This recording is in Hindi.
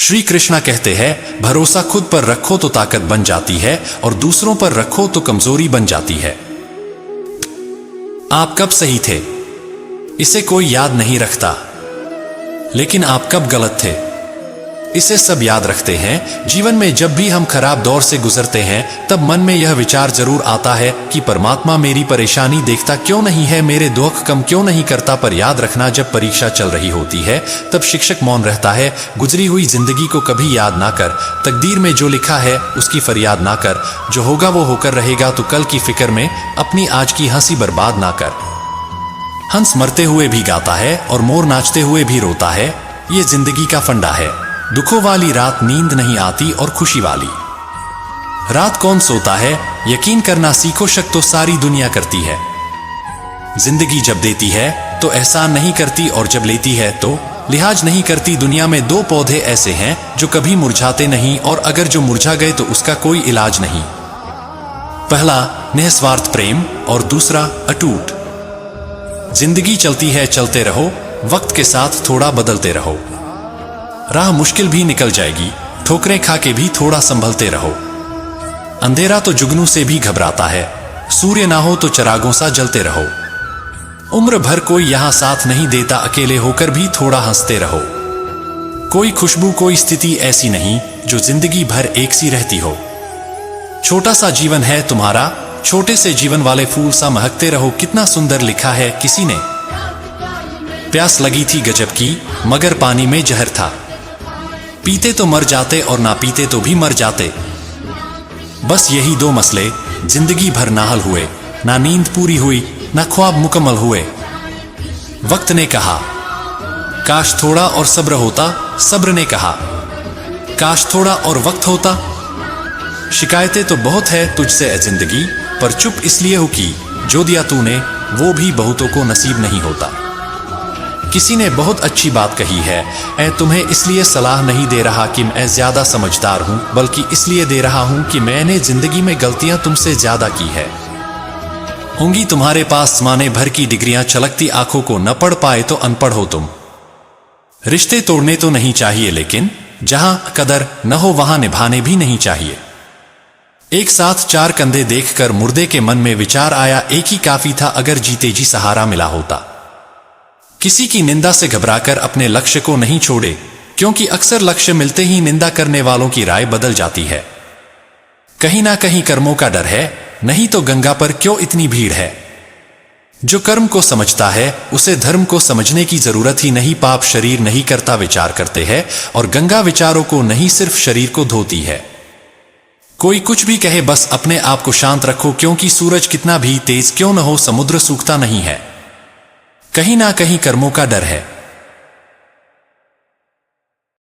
श्री कृष्णा कहते हैं, भरोसा खुद पर रखो तो ताकत बन जाती है और दूसरों पर रखो तो कमजोरी बन जाती है। आप कब सही थे इसे कोई याद नहीं रखता, लेकिन आप कब गलत थे इसे सब याद रखते हैं। जीवन में जब भी हम खराब दौर से गुजरते हैं तब मन में यह विचार जरूर आता है कि परमात्मा मेरी परेशानी देखता क्यों नहीं है, मेरे दुख कम क्यों नहीं करता। पर याद रखना, जब परीक्षा चल रही होती है तब शिक्षक मौन रहता है। गुजरी हुई जिंदगी को कभी याद ना कर, तकदीर में जो लिखा है उसकी फरियाद ना कर। जो होगा वो होकर रहेगा, तो कल की फिक्र में अपनी आज की हंसी बर्बाद ना कर। हंस मरते हुए भी गाता है और मोर नाचते हुए भी रोता है, ये जिंदगी का फंडा है। दुखों वाली रात नींद नहीं आती और खुशी वाली रात कौन सोता है। यकीन करना सीखो, शक तो सारी दुनिया करती है। जिंदगी जब देती है तो एहसान नहीं करती, और जब लेती है तो लिहाज नहीं करती। दुनिया में दो पौधे ऐसे हैं जो कभी मुरझाते नहीं, और अगर जो मुरझा गए तो उसका कोई इलाज नहीं। पहला निस्वार्थ प्रेम और दूसरा अटूट। जिंदगी चलती है, चलते रहो, वक्त के साथ थोड़ा बदलते रहो। राह मुश्किल भी निकल जाएगी, ठोकरें खा के भी थोड़ा संभलते रहो। अंधेरा तो जुगनू से भी घबराता है, सूर्य ना हो तो चिरागों सा जलते रहो। उम्र भर कोई यहां साथ नहीं देता, अकेले होकर भी थोड़ा हंसते रहो। कोई खुशबू कोई स्थिति ऐसी नहीं जो जिंदगी भर एक सी रहती हो। छोटा सा जीवन है तुम्हारा, छोटे से जीवन वाले फूल सा महकते रहो। कितना सुंदर लिखा है किसी ने। प्यास लगी थी गजब की, मगर पानी में जहर था। पीते तो मर जाते और ना पीते तो भी मर जाते। बस यही दो मसले जिंदगी भर ना हल हुए, ना नींद पूरी हुई ना ख्वाब मुकम्मल हुए। वक्त ने कहा काश थोड़ा और सब्र होता, सब्र ने कहा काश थोड़ा और वक्त होता। शिकायतें तो बहुत है तुझसे ए जिंदगी, पर चुप इसलिए हो कि जो दिया तूने वो भी बहुतों को नसीब नहीं होता। किसी ने बहुत अच्छी बात कही है, ऐ तुम्हें इसलिए सलाह नहीं दे रहा कि मैं ज्यादा समझदार हूं, बल्कि इसलिए दे रहा हूं कि मैंने जिंदगी में गलतियां तुमसे ज्यादा की है। होंगी तुम्हारे पास जमाने भर की डिग्रियां, छलकती आंखों को न पढ़ पाए तो अनपढ़ हो तुम। रिश्ते तोड़ने तो नहीं चाहिए, लेकिन जहां कदर न हो वहां निभाने भी नहीं चाहिए। एक साथ चार कंधे देखकर मुर्दे के मन में विचार आया, एक ही काफी था अगर जीते जी सहारा मिला होता। किसी की निंदा से घबराकर अपने लक्ष्य को नहीं छोड़े, क्योंकि अक्सर लक्ष्य मिलते ही निंदा करने वालों की राय बदल जाती है। कहीं ना कहीं कर्मों का डर है, नहीं तो गंगा पर क्यों इतनी भीड़ है। जो कर्म को समझता है उसे धर्म को समझने की जरूरत ही नहीं। पाप शरीर नहीं करता, विचार करते हैं, और गंगा विचारों को नहीं सिर्फ शरीर को धोती है। कोई कुछ भी कहे, बस अपने आप को शांत रखो, क्योंकि सूरज कितना भी तेज क्यों न हो, समुद्र सूखता नहीं है। कहीं ना कहीं कर्मों का डर है।